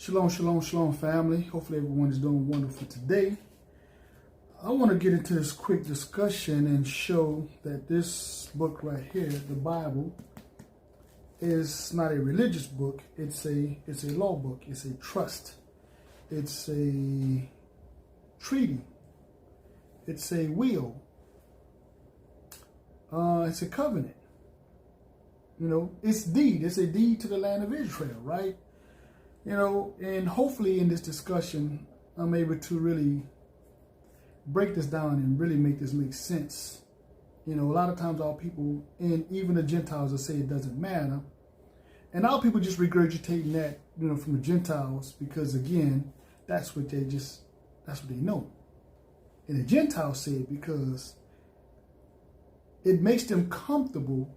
Shalom, shalom, shalom, family. Hopefully everyone is doing wonderful today. I want to get into this quick discussion and show that this book right here, the Bible, is not a religious book. It's a law book. It's a trust. It's a treaty. It's a will. It's a covenant. You know, it's deed. It's a deed to the land of Israel, right? You know, and hopefully in this discussion, I'm able to really break this down and really make this make sense. You know, a lot of times our people, and even the Gentiles, will say it doesn't matter. And our people just regurgitating that, you know, from the Gentiles, because again, that's what they know. And the Gentiles say it because it makes them comfortable,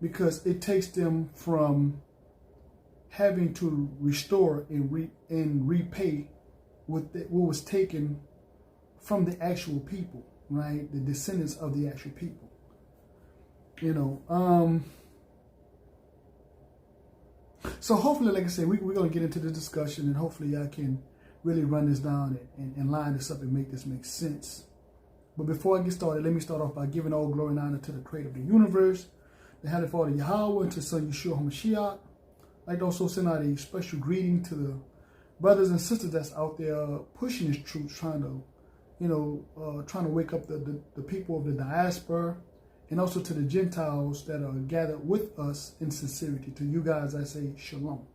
because it takes them from having to restore and repay what was taken from the actual people, right? The descendants of the actual people. You know, so hopefully, like I said, we're going to get into the discussion, and hopefully I can really run this down and line this up and make this make sense. But before I get started, let me start off by giving all glory and honor to the creator of the universe, the Heavenly Father Yahweh, and to Son Yeshua HaMashiach. I'd like to also send out a special greeting to the brothers and sisters that's out there pushing this truth, trying to, you know, trying to wake up the people of the diaspora, and also to the Gentiles that are gathered with us in sincerity. To you guys, I say shalom.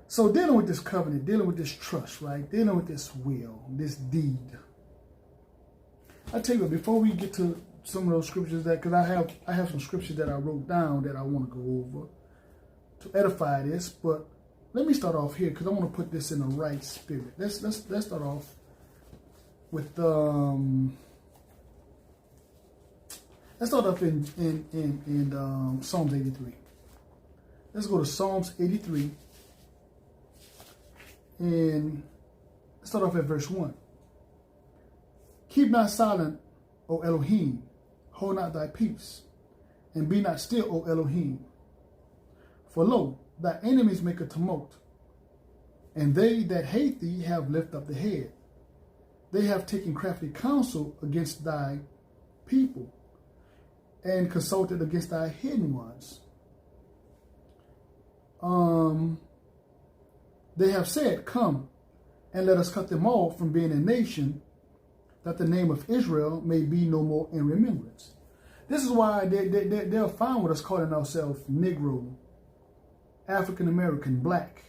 So dealing with this covenant, dealing with this trust, right? Dealing with this will, this deed. I tell you what, before we get to some of those scriptures because I have some scriptures that I wrote down that I want to go over to edify this, but let me start off here because I want to put this in the right spirit. Let's start off with let's start off in Psalms 83. Let's go to Psalms 83 and let's start off at verse 1. Keep not silent, O Elohim, hold not thy peace, and be not still, O Elohim. For lo, thy enemies make a tumult, and they that hate thee have lifted up the head. They have taken crafty counsel against thy people, and consulted against thy hidden ones. They have said, come, and let us cut them off from being a nation, that the name of Israel may be no more in remembrance. This is why they're fine with us calling ourselves Negro, African American, Black,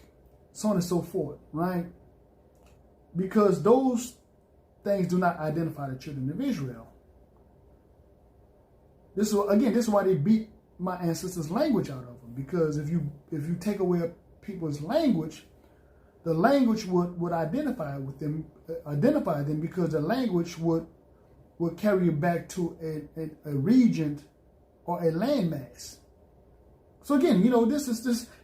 so on and so forth, right? Because those things do not identify the children of Israel. This is why they beat my ancestors' language out of them. Because if you take away people's language, the language would identify them because the language would carry you back to a region or a landmass. So again, you know, this,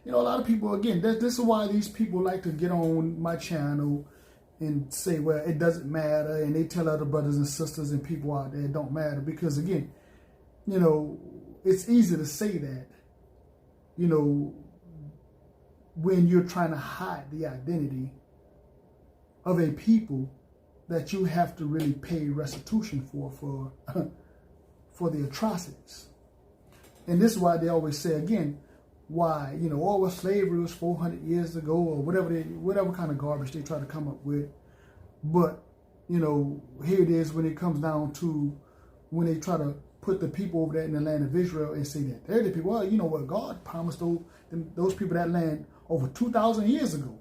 you know, a lot of people, again, this is why these people like to get on my channel and say, well, it doesn't matter. And they tell other brothers and sisters and people out there it don't matter. Because again, you know, it's easy to say that, you know, when you're trying to hide the identity of a people that you have to really pay restitution for the atrocities. And this is why they always say, again, why, you know, well, slavery was 400 years ago or whatever kind of garbage they try to come up with. But, you know, here it is when it comes down to when they try to put the people over there in the land of Israel and say that they're the people. Well, you know what, God promised those people that land over 2,000 years ago.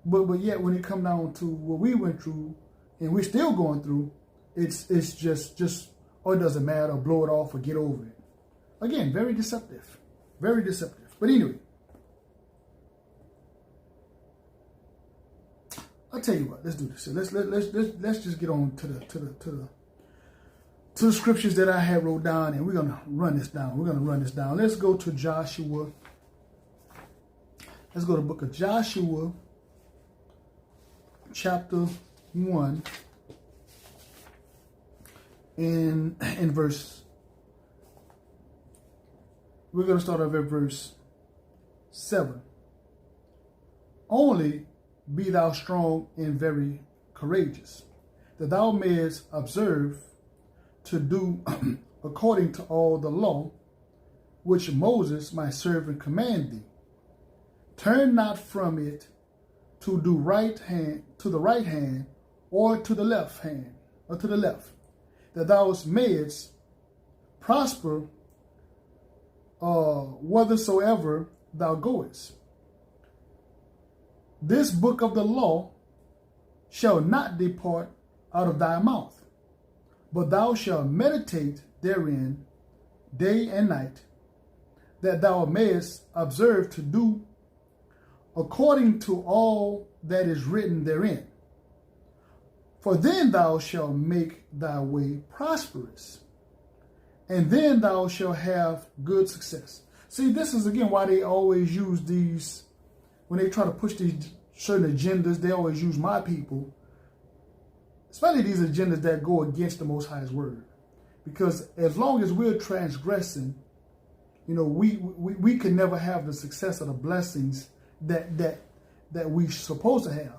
But yet when it come down to what we went through and we're still going through, it's just or it doesn't matter, blow it off or get over it. Again, very deceptive. Very deceptive. But anyway, I'll tell you what, let's do this. So let's just get on to the scriptures that I have wrote down, and we're gonna run this down. Let's go to Joshua. Let's go to the book of Joshua, chapter 1, in verse, we're going to start off at verse 7. only be thou strong and very courageous, that thou mayest observe to do according to all the law which Moses my servant commanded thee. Turn not from it to do to the right hand, or to the left hand, or to the left, that thou mayest prosper whithersoever thou goest. This book of the law shall not depart out of thy mouth, but thou shalt meditate therein day and night, that thou mayest observe to do according to all that is written therein. For then thou shalt make thy way prosperous, and then thou shalt have good success. See, this is again why they always use these, when they try to push these certain agendas, they always use my people, especially these agendas that go against the Most High's word. Because as long as we're transgressing, we can never have the success or the blessings that we're supposed to have.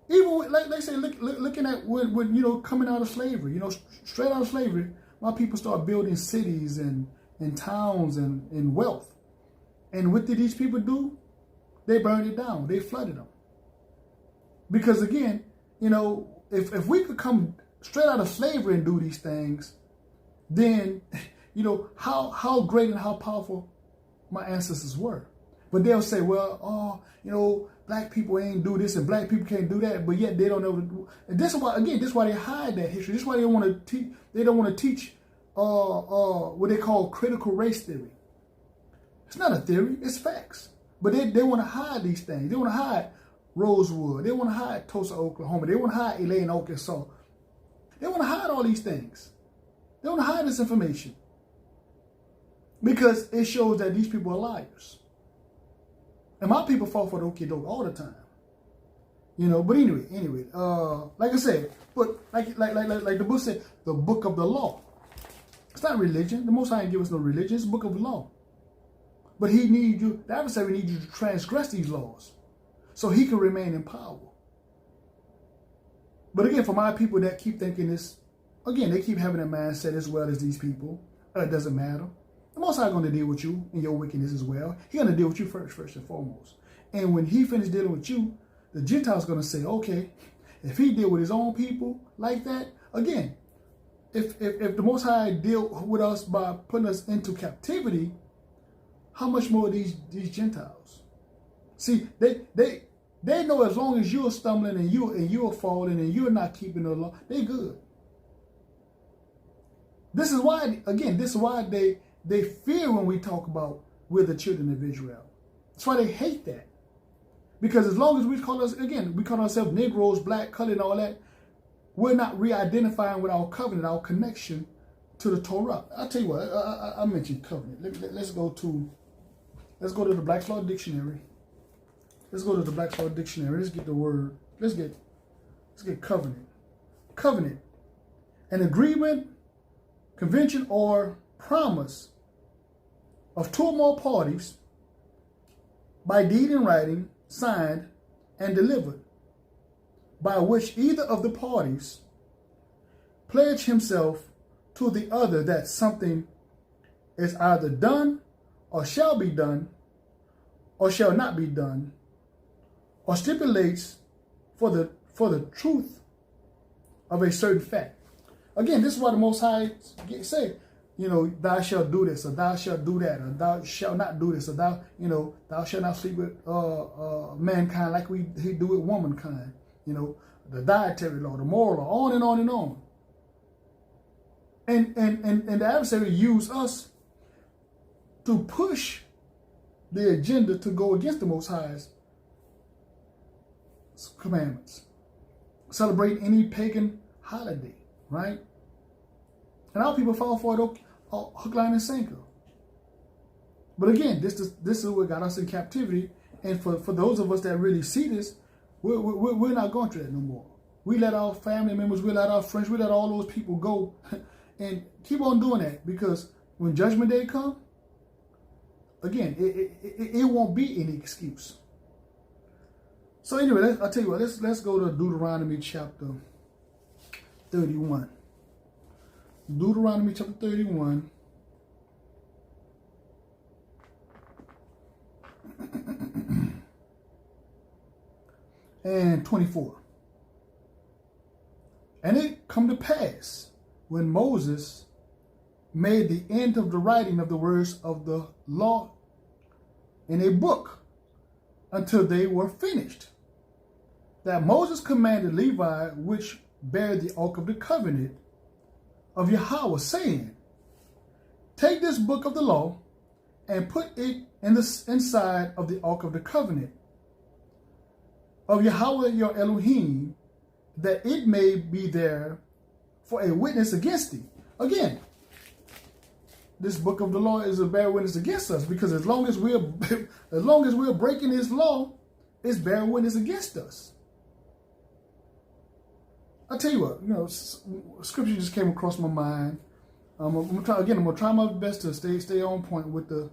Even with, like they say, looking at when coming out of slavery, straight out of slavery, my people start building cities and towns and wealth. And what did these people do? They burned it down. They flooded them. Because again, if we could come straight out of slavery and do these things, then how great and how powerful my ancestors were. But they'll say, well, black people ain't do this and black people can't do that, but yet they don't know. And this is why they hide that history. This is why they want to teach. They don't want to teach what they call critical race theory. It's not a theory; it's facts. But they want to hide these things. They want to hide Rosewood. They want to hide Tulsa, Oklahoma. They want to hide Elaine, Arkansas. They want to hide all these things. They want to hide this information because it shows that these people are liars. And my people fall for the okie doke all the time. But anyway, like I said, but like the book said, the book of the law. It's not religion. The Most High didn't give us no religion. It's the book of the law. But the adversary needs you to transgress these laws so he can remain in power. But again, for my people that keep thinking this, again, they keep having a mindset as well as these people. It doesn't matter. The Most High going to deal with you and your wickedness as well. He's going to deal with you first and foremost. And when he finishes dealing with you, the Gentiles going to say, okay, if he deal with his own people like that, again, if the Most High deal with us by putting us into captivity, how much more these Gentiles? See, they know as long as you're stumbling and you're falling and you're not keeping the law, they good. This is why they fear when we talk about we're the children of Israel. That's why they hate that. Because as long as we call ourselves Negroes, black, colored, and all that, we're not re-identifying with our covenant, our connection to the Torah. I'll tell you what, I mentioned covenant. Let's go to the Black's Law Dictionary. Let's go to the Black's Law Dictionary. Let's get the word. Let's get covenant. Covenant, an agreement, convention, or promise of two or more parties by deed in writing, signed and delivered, by which either of the parties pledge himself to the other that something is either done or shall be done or shall not be done, or stipulates for the truth of a certain fact. Again, this is why the Most High say, thou shalt do this, or thou shalt do that, or thou shalt not do this, or thou shalt not sleep with mankind like he do with womankind. The dietary law, the moral law, on and on and on. And the adversary use us to push the agenda to go against the Most High's commandments. Celebrate any pagan holiday, right? And our people fall for it hook, line, and sinker. But again, this is what got us in captivity. And for those of us that really see this, we're not going through that no more. We let our family members, we let our friends, we let all those people go and keep on doing that, because when Judgment Day comes, again, it won't be any excuse. So anyway, I'll tell you what, let's go to Deuteronomy chapter 31. Deuteronomy chapter 31. And 24. And it come to pass, when Moses made the end of the writing of the words of the law in a book until they were finished, that Moses commanded Levi, which bear the ark of the covenant of Yahweh, saying, take this book of the law and put it in the inside of the ark of the covenant of Yahweh your Elohim, that it may be there for a witness against thee. Again, this book of the law is a bear witness against us, because as long as we're breaking this law, it's bearing witness against us. I tell you what, scripture just came across my mind. I'm gonna try my best to stay on point with the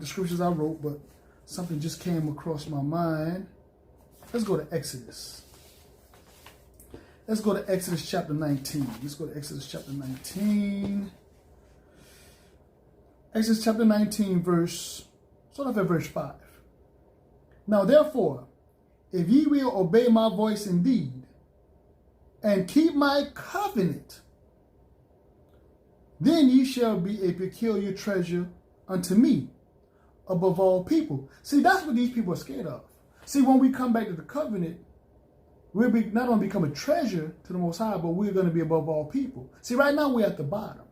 scriptures I wrote, but something just came across my mind. Let's go to Exodus. Let's go to Exodus chapter 19. Let's go to Exodus chapter 19. Exodus chapter 19, start off at verse 5. Now therefore, if ye will obey my voice indeed, and keep my covenant, then ye shall be a peculiar treasure unto me above all people. See, that's what these people are scared of. See, when we come back to the covenant, we'll be not only become a treasure to the Most High, but we're going to be above all people. See, right now we're at the bottom,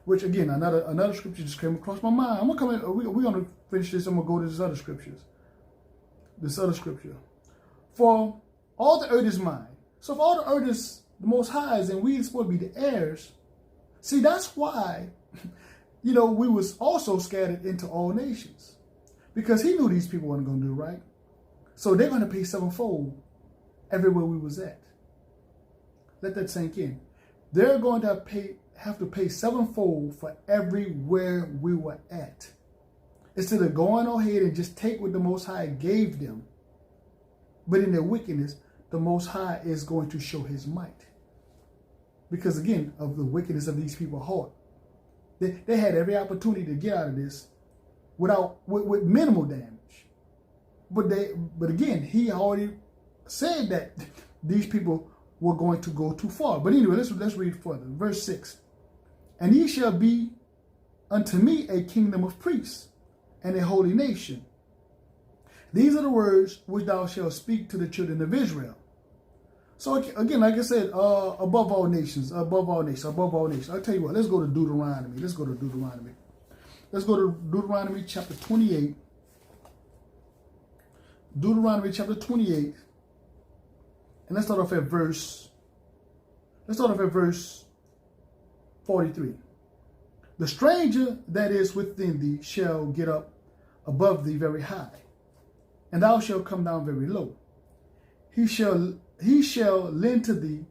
which again, another scripture just came across my mind. We're going to finish this. I'm going to go to this other scripture. For all the earth is mine. So if all the earth is the Most High's and we're supposed to be the heirs, see, that's why, we was also scattered into all nations, because he knew these people weren't going to do right. So they're going to pay sevenfold everywhere we was at. Let that sink in. They're going to have to pay sevenfold for everywhere we were at. Instead of going ahead and just take what the Most High gave them, but in their wickedness, the Most High is going to show his might. Because again, of the wickedness of these people's heart. They had every opportunity to get out of this with minimal damage. But again, he already said that these people were going to go too far. But anyway, let's read further. Verse 6. And ye shall be unto me a kingdom of priests and a holy nation. These are the words which thou shalt speak to the children of Israel. So again, like I said, above all nations. I'll tell you what, let's go to Deuteronomy. Let's go to Deuteronomy chapter 28. Deuteronomy chapter 28. And let's start off at verse 43. The stranger that is within thee shall get up above thee very high, and thou shalt come down very low. He shall lend to thee,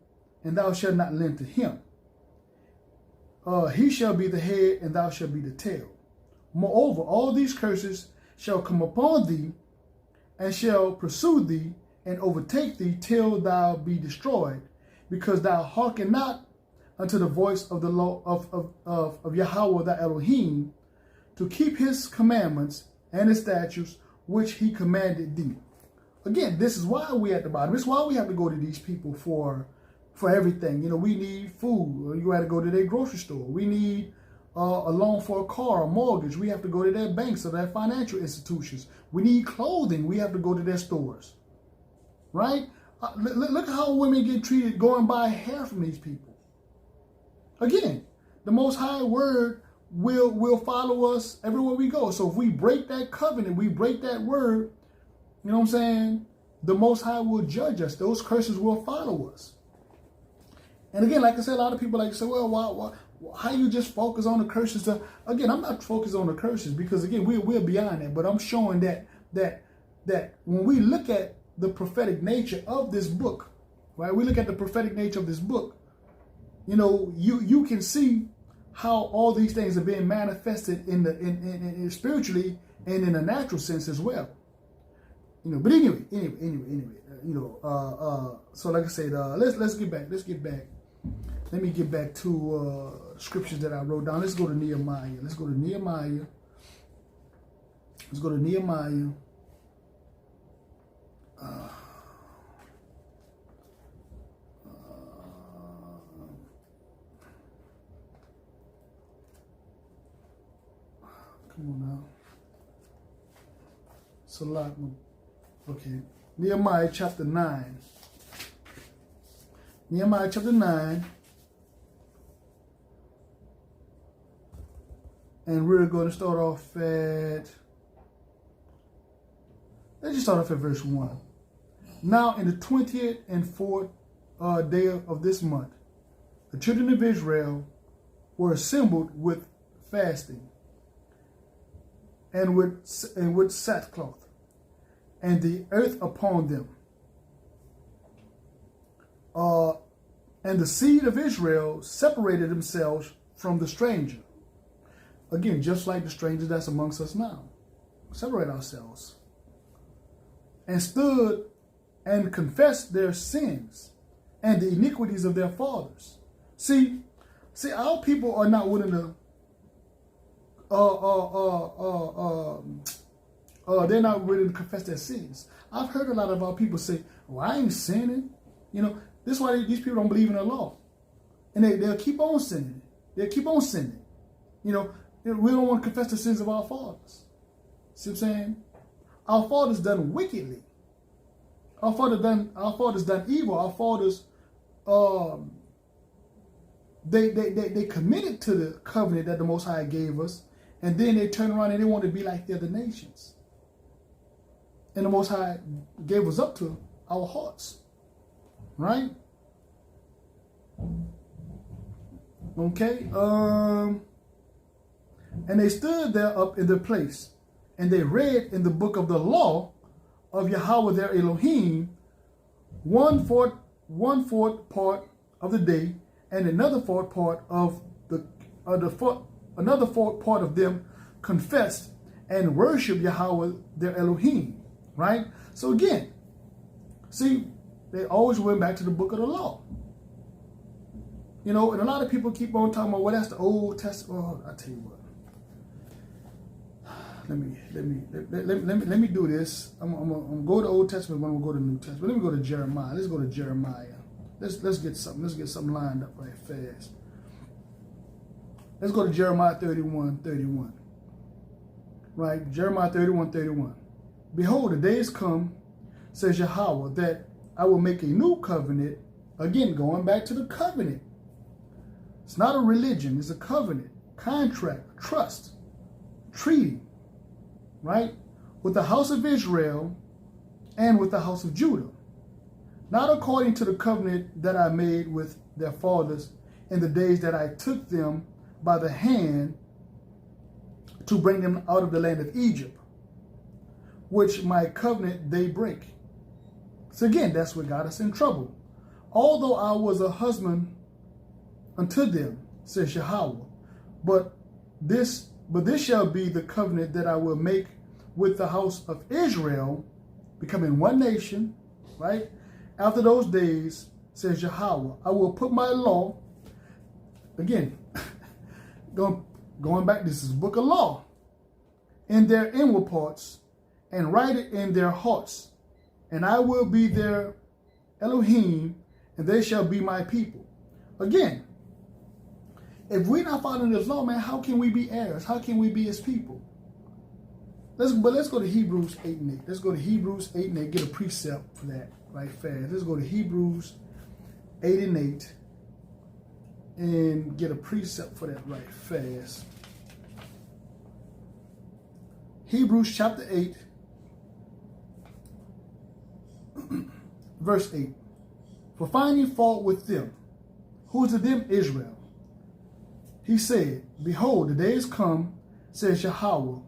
and thou shalt not lend to him. He shall be the head, and thou shalt be the tail. Moreover, all these curses shall come upon thee, and shall pursue thee, and overtake thee till thou be destroyed, because thou hearken not unto the voice of the law of Yahweh thy Elohim, to keep his commandments and his statutes which he commanded thee. Again, this is why we're at the bottom. This is why we have to go to these people for everything. We need food. You have to go to their grocery store. We need a loan for a car, a mortgage. We have to go to their banks or their financial institutions. We need clothing. We have to go to their stores. Right? Look at how women get treated going buy hair from these people. Again, the Most High word will follow us everywhere we go. So if we break that covenant, we break that word, you know what I'm saying? The Most High will judge us. Those curses will follow us. And again, like I said, a lot of people like to say, well, how you just focus on the curses? Again, I'm not focused on the curses, because again, we're beyond that. But I'm showing that when we look at the prophetic nature of this book, right? We look at the prophetic nature of this book. You can see how all these things are being manifested in spiritually and in a natural sense as well. But anyway, so like I said, let's get back. Let me get back to scriptures that I wrote down. Let's go to Nehemiah. Come on now. It's a lot. Okay. Nehemiah chapter 9. Nehemiah chapter 9. And we're going to start off at, let's just start off at verse 1. Now in the 20th and 4th day of this month, the children of Israel were assembled with fasting and with sackcloth, and the earth upon them. And the seed of Israel separated themselves from the stranger. Again, just like the stranger that's amongst us now. Separate ourselves. And stood and confessed their sins and the iniquities of their fathers. See, our people are not willing to they're not willing to confess their sins. I've heard a lot of our people say, well, I ain't sinning. This is why these people don't believe in the law. And they'll keep on sinning. We don't want to confess the sins of our fathers. See what I'm saying? Our fathers done wickedly. Our fathers done evil. Our fathers, they committed to the covenant that the Most High gave us, and then they turn around and they want to be like the other nations. And the Most High gave us up to our hearts. Right? Okay. And they stood there up in their place, and they read in the book of the law of Yahweh their Elohim, one fourth part of the day, and another fourth part of them confessed and worshiped Yahweh their Elohim. Right? So again, see, they always went back to the book of the law. And a lot of people keep on talking about, well, that's the Old Testament. Oh, I tell you what. Let me do this. I'm gonna go to Old Testament, then we'll go to New Testament. Let me go to Jeremiah. Let's go to Jeremiah. Let's get something lined up right fast. Let's go to Jeremiah 31:31. Right? Jeremiah 31:31. Behold, the days come, says Yahweh, that I will make a new covenant. Again, going back to the covenant. It's not a religion, it's a covenant, contract, trust, treaty. Right? With the house of Israel and with the house of Judah. Not according to the covenant that I made with their fathers in the days that I took them by the hand to bring them out of the land of Egypt, which my covenant they break. So again, that's what got us in trouble. Although I was a husband unto them, says Yahweh, but this shall be the covenant that I will make with the house of Israel, becoming one nation, right? After those days, says Yahweh, I will put my law, again, going back, this is book of law, in their inward parts, and write it in their hearts, and I will be their Elohim, and they shall be my people. Again, if we're not following this law, man, how can we be heirs? How can we be his people? Let's go to Hebrews 8:8. Let's go to Hebrews 8:8. Get a precept for that right fast. Let's go to Hebrews 8:8 and get a precept for that right fast. Hebrews chapter 8, verse 8. For finding fault with them, who is to them? Israel. He said, behold, the days come, says Yahweh,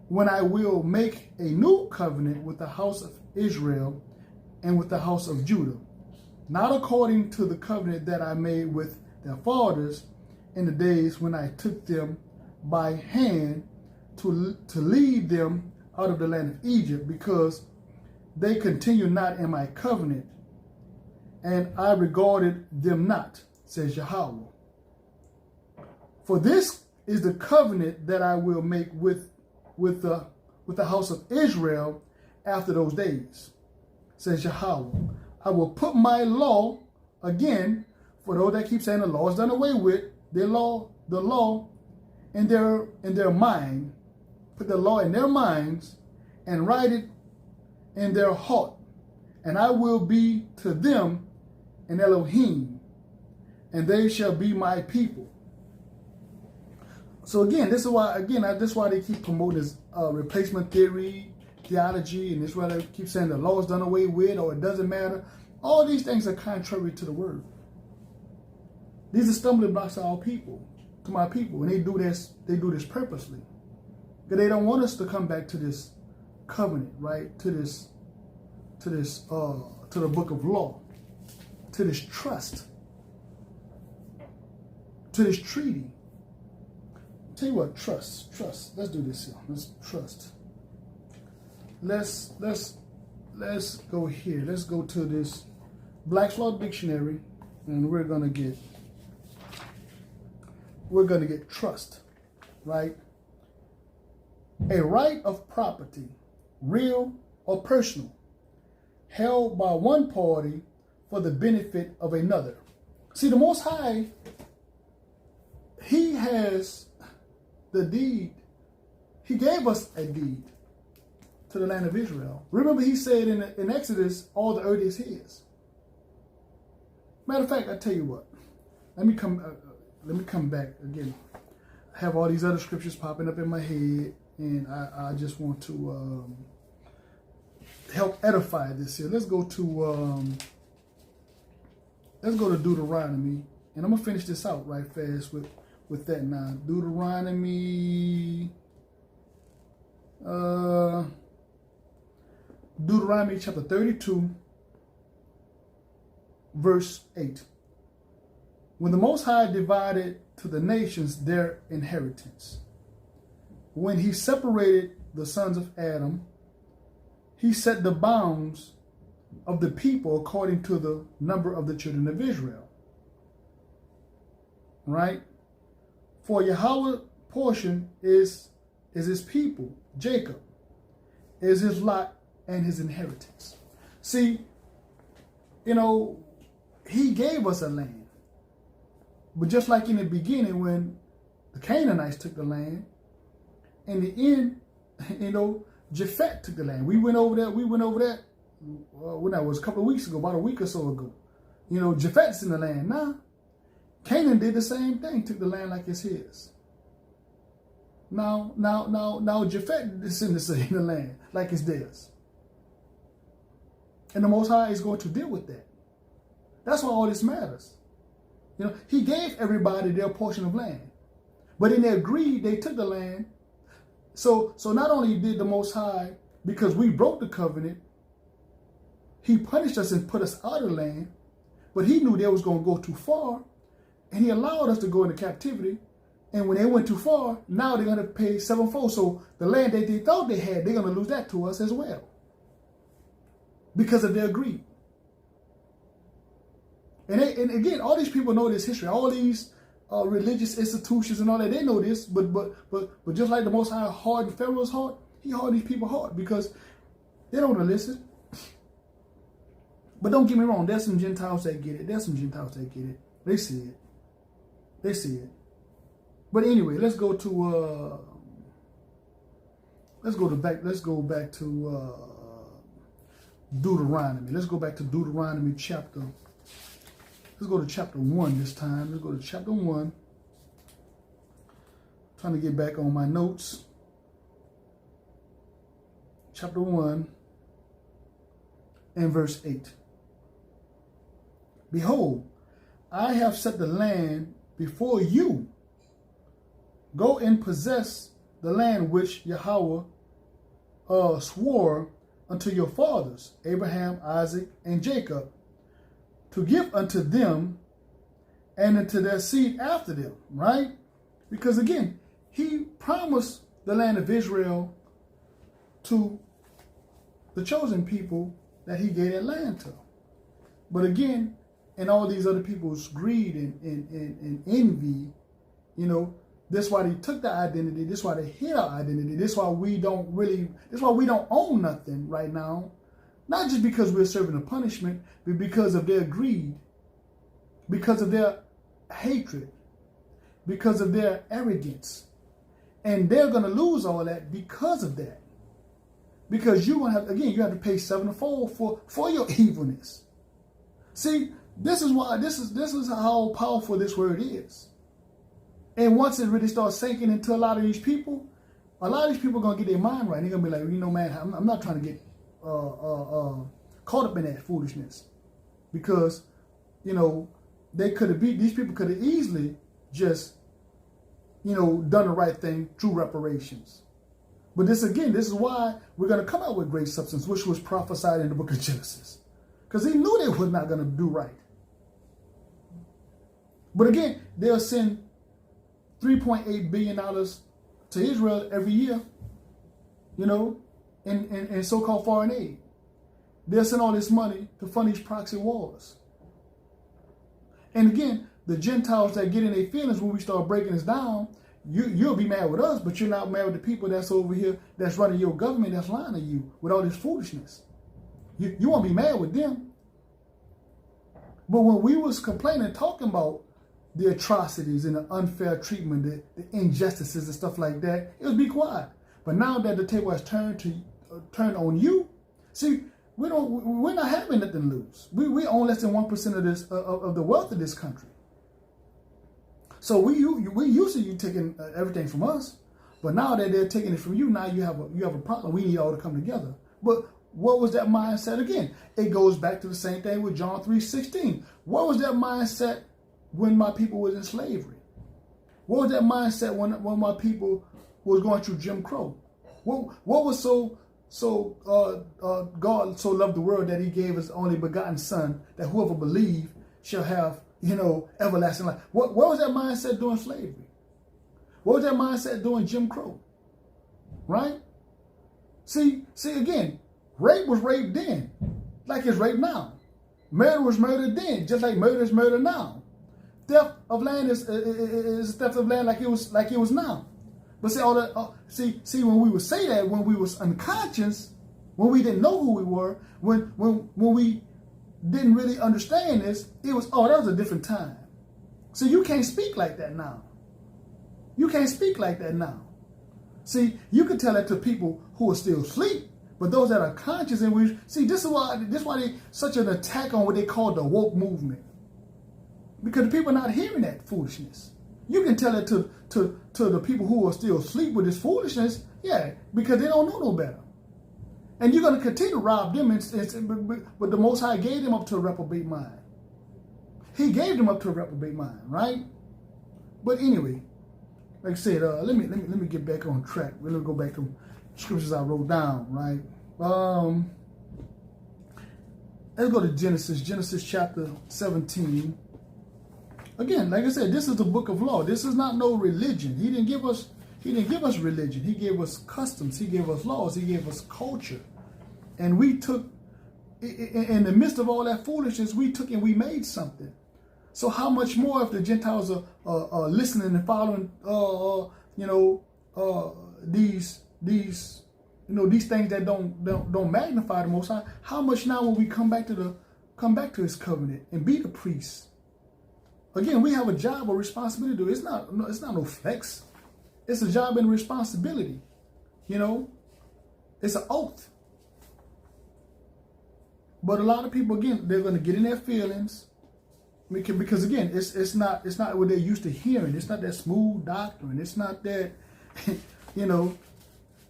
when I will make a new covenant with the house of Israel and with the house of Judah, not according to the covenant that I made with their fathers in the days when I took them by hand to lead them out of the land of Egypt, because they continue not in my covenant, and I regarded them not, says Yahweh. For this is the covenant that I will make with the house of Israel after those days, says Yahweh. I will put my law, again, for those that keep saying the law is done away with, the law in their mind, put the law in their minds and write it in their heart. And I will be to them an Elohim, and they shall be my people. So again, this is why they keep promoting this replacement theology, and this is why they keep saying the law is done away with, or it doesn't matter. All these things are contrary to the word. These are stumbling blocks to our people, to my people, and they do this purposely. Because they don't want us to come back to this covenant, right? To the book of law, to this trust, to this treaty. Tell you what, trust. Let's do this here. Let's trust. Let's go here. Let's go to this Black's Law Dictionary, and we're gonna get trust, right? A right of property, real or personal, held by one party for the benefit of another. See, the Most High, He has the deed. He gave us a deed to the land of Israel. Remember, He said in Exodus, all the earth is His. Matter of fact, I tell you what. Let me come back again. I have all these other scriptures popping up in my head, and I just want to help edify this here. Let's go to Deuteronomy, and I'm gonna finish this out right fast with that now. Deuteronomy chapter 32, verse 8. When the Most High divided to the nations their inheritance, when He separated the sons of Adam, He set the bounds of the people according to the number of the children of Israel. Right? For Yahweh's portion is His people, Jacob, is His lot and His inheritance. See, He gave us a land. But just like in the beginning, when the Canaanites took the land, in the end, Japhet took the land. We went over that when that was a couple of weeks ago, about a week or so ago. Japhet's in the land now. Canaan did the same thing, took the land like it's his. Now Japhet is in the land like it's theirs. And the Most High is going to deal with that. That's why all this matters. He gave everybody their portion of land. But in their greed, they took the land. So not only did the Most High, because we broke the covenant, He punished us and put us out of the land, but He knew they was going to go too far, and He allowed us to go into captivity. And when they went too far, now they're going to pay sevenfold. So the land that they thought they had, they're going to lose that to us as well, because of their greed. And again, all these people know this history. All these religious institutions and all that, they know this. But just like the Most High hardened Pharaoh's heart, He hardened these people's heart because they don't want to listen. But don't get me wrong. There's some Gentiles that get it. They see it. But anyway, let's go back to Deuteronomy. Let's go back to Deuteronomy chapter. Let's go to chapter 1 this time. Let's go to chapter 1. Trying to get back on my notes. Chapter 1 and verse 8. Behold, I have set the land before you. Go and possess the land which Yahweh swore unto your fathers, Abraham, Isaac, and Jacob, to give unto them and unto their seed after them, right? Because again, He promised the land of Israel to the chosen people that he gave that land to. But again, and all these other people's greed and envy, you know, that's why they took the identity. That's why they hid our identity. That's why we don't own nothing right now. Not just because we're serving a punishment, but because of their greed, because of their hatred, because of their arrogance. And they're going to lose all that because of that. Because you're going to have, again, you have to pay sevenfold for your evilness. See, this is how powerful this word is. And once it really starts sinking into a lot of these people are going to get their mind right. They're going to be like, you know, man, I'm not trying to get caught up in that foolishness. Because, you know, these people could have easily just, you know, done the right thing through reparations. But this is why we're going to come out with great substance, which was prophesied in the book of Genesis. Because he knew they were not going to do right. But again, they'll send $3.8 billion to Israel every year, you know, in so-called foreign aid. They'll send all this money to fund these proxy wars. And again, the Gentiles that get in their feelings when we start breaking this down, you'll be mad with us, but you're not mad with the people that's over here that's running your government that's lying to you with all this foolishness. You won't be mad with them. But when we was complaining, talking about the atrocities and the unfair treatment, the injustices and stuff like that, it was be quiet. But now that the table has turned on you, see, we're not having nothing to lose. We own less than 1% of this of the wealth of this country. So we used to you taking everything from us, but now that they're taking it from you, now you have a problem. We need all to come together. But what was that mindset again? It goes back to the same thing with John 3:16. What was that mindset when my people was in slavery? What was that mindset when my people was going through Jim Crow? What was God so loved the world that he gave his only begotten son, that whoever believes shall have, you know, everlasting life. What was that mindset during slavery? What was that mindset during Jim Crow? Right? See again, rape was rape then, like it's rape now. Murder was murder then, just like murder is murder now. Theft of land is theft of land like it was now. But see, when we would say that, when we was unconscious, when we didn't know who we were, when we didn't really understand this, it was, that was a different time. So you can't speak like that now. You can't speak like that now. See, you can tell that to people who are still asleep, but those that are conscious, and this is why they such an attack on what they call the woke movement. Because the people are not hearing that foolishness. You can tell it to the people who are still asleep with this foolishness, yeah, because they don't know no better. And you're going to continue to rob them, but the Most High gave them up to a reprobate mind. He gave them up to a reprobate mind, right? But anyway, like I said, let me get back on track. Let me go back to scriptures I wrote down, right? Let's go to Genesis chapter 17. Again, like I said, this is the book of law. This is not no religion. He didn't give us religion. He gave us customs. He gave us laws. He gave us culture. And we took, in the midst of all that foolishness, we took and we made something. So how much more if the Gentiles are listening and following, these things that don't magnify the Most High? How much now when we come back to His covenant and be the priests? Again, we have a job or responsibility to do. It's not no flex. It's a job and responsibility. You know, it's an oath. But a lot of people, again, they're going to get in their feelings because again, it's not what they're used to hearing. It's not that smooth doctrine. It's not that,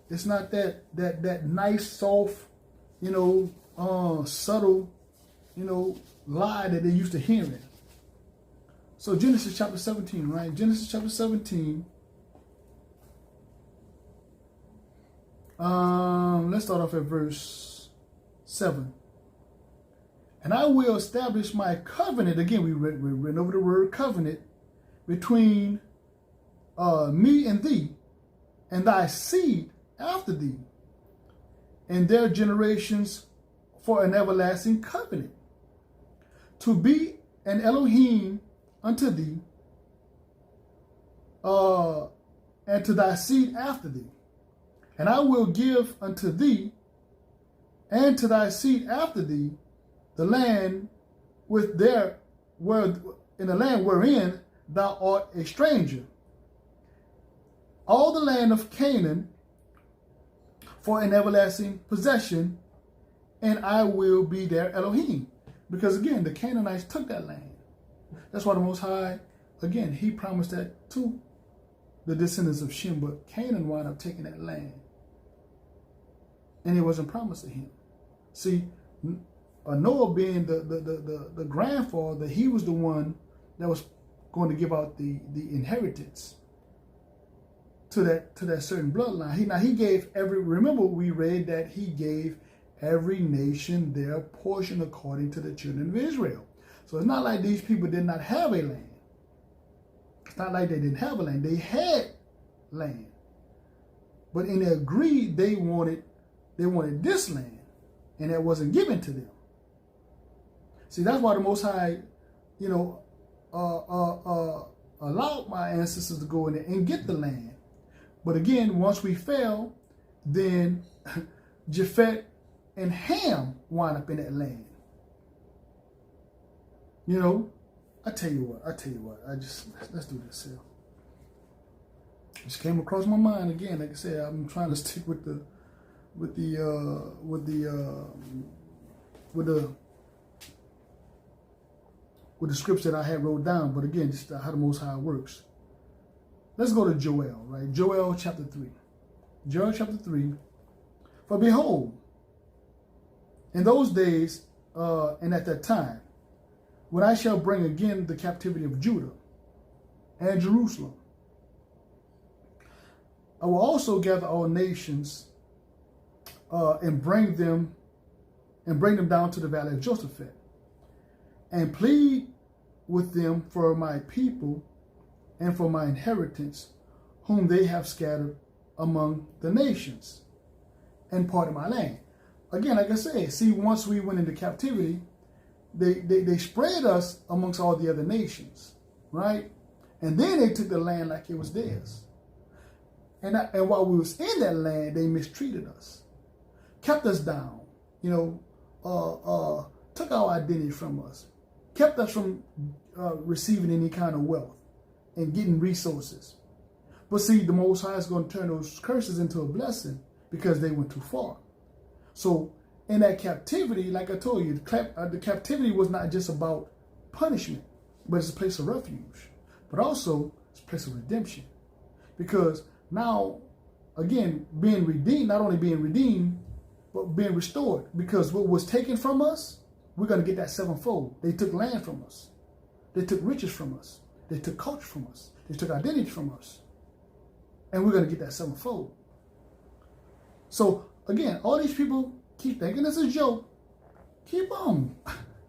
it's not that nice, soft, subtle, lie that they're used to hearing. So Genesis chapter 17, right? Genesis chapter 17. Let's start off at verse 7. And I will establish my covenant. Again, we went over the word covenant between me and thee, and thy seed after thee, and their generations for an everlasting covenant, to be an Elohim unto thee, and to thy seed after thee. And I will give unto thee and to thy seed after thee the land in the land wherein thou art a stranger, all the land of Canaan for an everlasting possession, and I will be their Elohim. Because again, the Canaanites took that land. That's why the Most High, again, he promised that to the descendants of Shem, but Canaan wound up taking that land. And it wasn't promised to him. See, Noah being the grandfather, he was the one that was going to give out the inheritance to that certain bloodline. He gave remember we read that he gave every nation their portion according to the children of Israel. So it's not like these people did not have a land. It's not like they didn't have a land. They had land. But in their greed, they wanted this land, and that wasn't given to them. See, that's why the Most High, allowed my ancestors to go in there and get the land. But again, once we fell, then Japheth and Ham wind up in that land. I tell you what, let's do this here. Just came across my mind again. Like I said, I'm trying to stick with the scripts that I had wrote down, but again, just how the Most High works. Let's go to Joel, right? Joel chapter 3. Joel chapter 3. For behold, in those days and at that time, when I shall bring again the captivity of Judah and Jerusalem, I will also gather all nations and bring them down to the valley of Josaphat, and plead with them for my people and for my inheritance, whom they have scattered among the nations, and part of my land. Again, like I said, see, once we went into captivity, they spread us amongst all the other nations, right? And then they took the land like it was theirs. And while we was in that land, they mistreated us, kept us down, took our identity from us, kept us from receiving any kind of wealth and getting resources. But see, the Most High is going to turn those curses into a blessing because they went too far. So in that captivity, like I told you, the captivity was not just about punishment, but it's a place of refuge, but also it's a place of redemption. Because now, again, being redeemed, not only being redeemed, but being restored. Because what was taken from us, we're going to get that sevenfold. They took land from us. They took riches from us. They took culture from us. They took identity from us. And we're going to get that sevenfold. So, again, all these people keep thinking it's a joke. Keep on.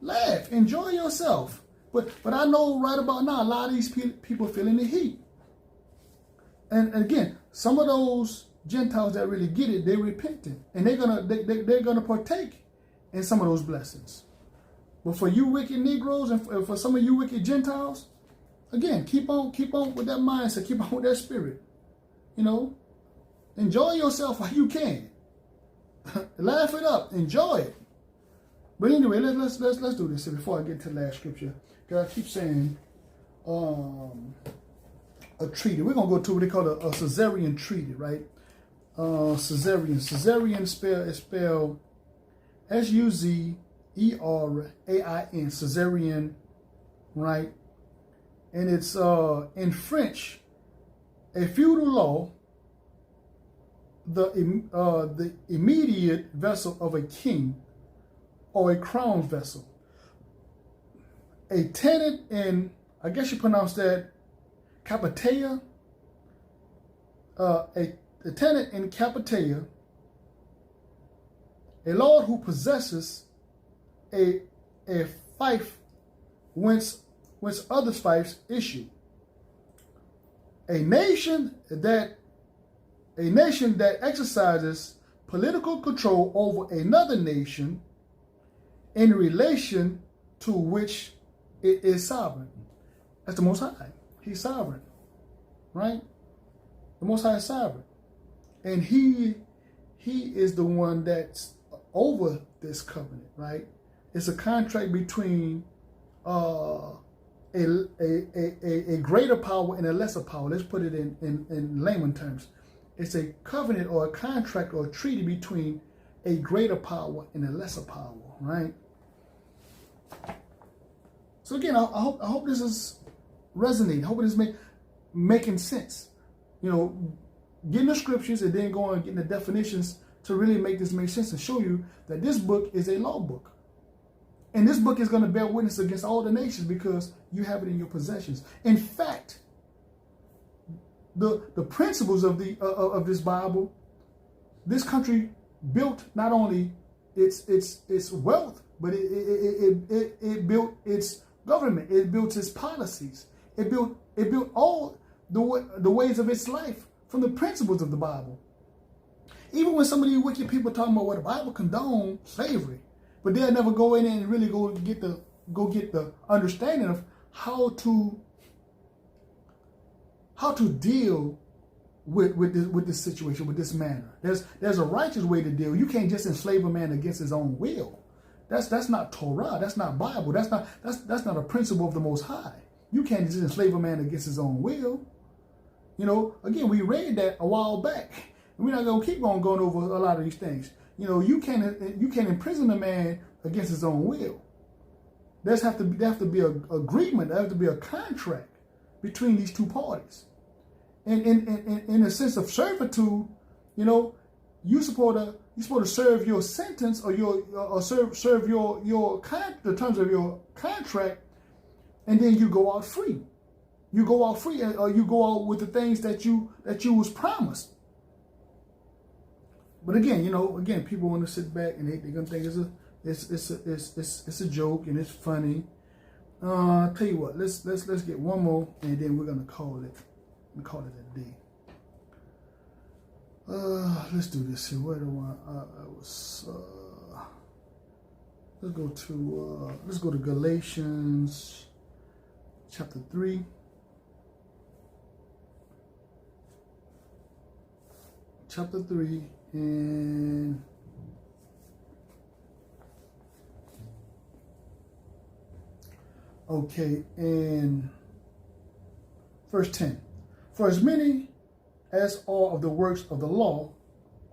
Laugh. Enjoy yourself. But I know right about now, a lot of these people feeling the heat. And again, some of those Gentiles that really get it, they repented. And they're gonna partake in some of those blessings. But for you wicked Negroes and for some of you wicked Gentiles, again, keep on with that mindset, keep on with that spirit. Enjoy yourself while you can. Laugh it up, enjoy it. But anyway, let's do this before I get to the last scripture. Because I keep saying a treaty. We're gonna go to what they call a Caesarean treaty, right? Caesarean is spelled Suzereain, Caesarean, right? And it's in French, a feudal law, the immediate vessel of a king or a crown vessel. A tenant in, I guess you pronounce that, Capiteia, a tenant in Capiteia, a lord who possesses a fief whence other fiefs issue. A nation that exercises political control over another nation in relation to which it is sovereign. That's the Most High. He's sovereign, right? The Most High is sovereign. And he is the one that's over this covenant, right? It's a contract between a greater power and a lesser power. Let's put it in layman terms. It's a covenant or a contract or a treaty between a greater power and a lesser power, right? So again, I hope this is resonating. I hope it is making sense. You know, getting the scriptures and then going and getting the definitions to really make this make sense and show you that this book is a law book. And this book is going to bear witness against all the nations because you have it in your possessions. In fact, the principles of this Bible, this country built not only its wealth, but it built its government. It built its policies. It built all the ways of its life from the principles of the Bible. Even when some of these wicked people talking about, well, the Bible condones slavery, but they'll never go in and really go get the understanding of how to deal with this situation, with this manner. There's a righteous way to deal. You can't just enslave a man against his own will. That's not Torah. That's not Bible. That's not a principle of the Most High. You can't just enslave a man against his own will. You know, again, we read that a while back. And we're not gonna keep on going over a lot of these things. You know, you can't imprison a man against his own will. There have to be an agreement. There has to be a contract between these two parties. And in a sense of servitude, you know, you're supposed to serve your sentence or serve the terms of your contract, and then you go out free. You go out free, or you go out with the things that you was promised. But again, you know, people want to sit back and they're gonna think it's a joke and it's funny. I'll tell you what, let's get one more and then we're gonna call it a day. Let's do this here. Where do let's go to Galatians chapter 3. Chapter 3 and and verse 10. For as many as all of the works of the law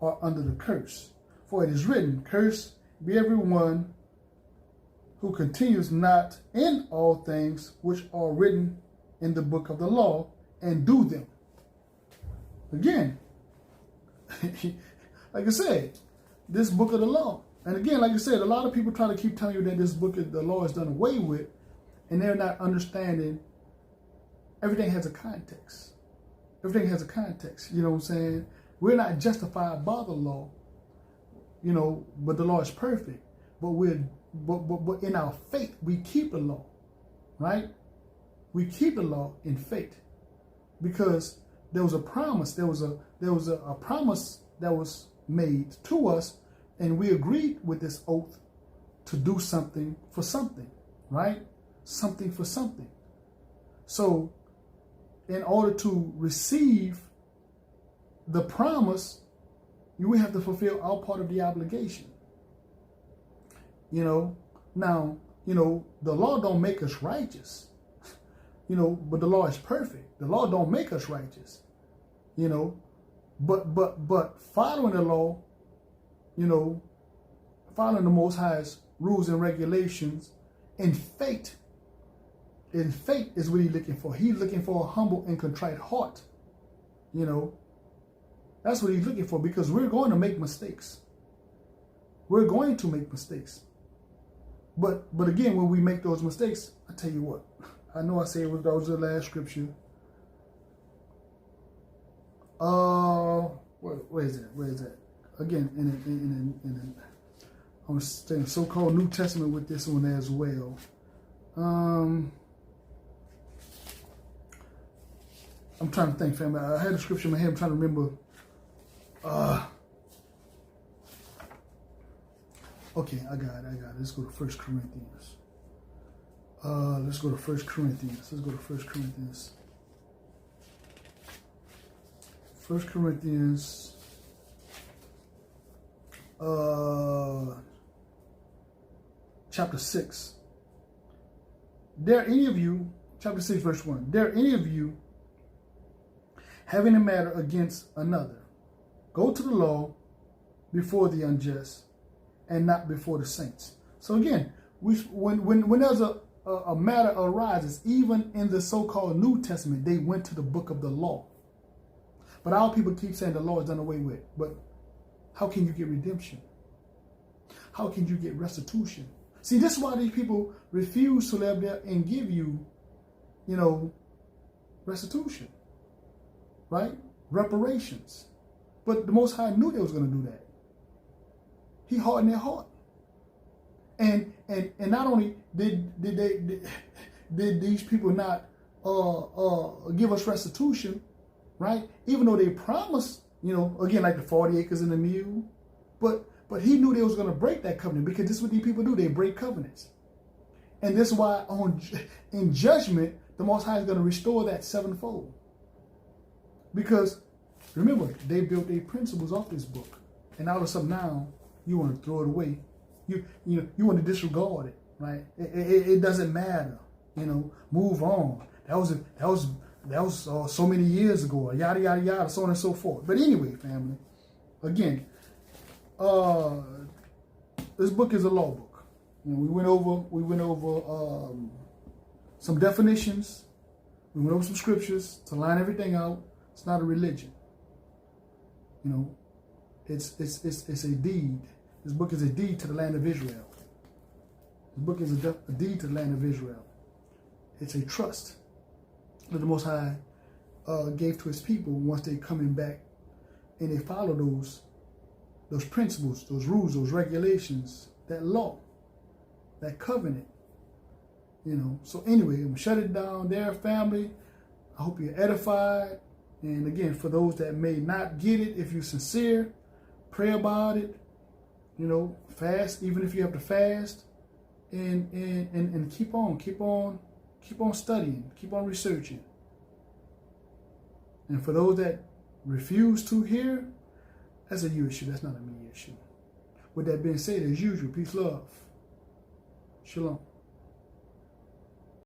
are under the curse. For it is written, cursed be everyone who continues not in all things which are written in the book of the law and do them. Again, like I said, this book of the law. And again, like I said, a lot of people try to keep telling you that this book of the law is done away with, and they're not understanding everything has a context. Everything has a context. You know what I'm saying? We're not justified by the law, you know, but the law is perfect. But but in our faith, we keep the law, right? We keep the law in faith because there was a promise. There was a promise that was made to us, and we agreed with this oath to do something for something, right? Something for something. So in order to receive the promise, you will have to fulfill our part of the obligation. You know, now, you know, the law don't make us righteous, you know, but the law is perfect. The law don't make us righteous, you know, but following the law, you know, following the Most High's rules and regulations in faith is what he's looking for. He's looking for a humble and contrite heart, you know. That's what he's looking for, because we're going to make mistakes. We're going to make mistakes. But again, when we make those mistakes, I tell you what, I know I say that was the last scripture. Where is that? Again, in I'm saying so-called New Testament with this one as well. I'm trying to think, family. I had a scripture in my head. I'm trying to remember. Okay, I got it. Let's go to 1 Corinthians. Let's go to 1 Corinthians. 1 Corinthians. Chapter 6. Dare any of you, chapter 6, verse 1. Dare any of you having a matter against another, go to the law before the unjust and not before the saints. So again, when there's a matter arises, even in the so-called New Testament, they went to the book of the law. But our people keep saying the law is done away with. But how can you get redemption? How can you get restitution? See, this is why these people refuse to live there and give you, restitution, right? Reparations. But the Most High knew they was going to do that. He hardened their heart. And not only did these people not give us restitution, right? Even though they promised, again, like the 40 acres and the mule, but he knew they was going to break that covenant, because this is what these people do. They break covenants. And this is why in judgment, the Most High is going to restore that sevenfold. Because remember, they built their principles off this book. And all of a sudden now, you want to throw it away. You want to disregard it, right? It doesn't matter. Move on. That was so many years ago. Yada yada yada, so on and so forth. But anyway, family, again, this book is a law book. We went over some definitions. We went over some scriptures to line everything out. It's not a religion. It's a deed. This book is a deed to the land of Israel. This book is a deed to the land of Israel. It's a trust that the Most High gave to his people once they coming back and they follow those principles, those rules, those regulations, that law, that covenant. So anyway, I'm gonna shut it down there, family. I hope you're edified. And again, for those that may not get it, if you're sincere, pray about it. Fast, even if you have to fast, and keep on studying, keep on researching. And for those that refuse to hear, that's a you issue. That's not a me issue. With that being said, as usual, peace, love, shalom.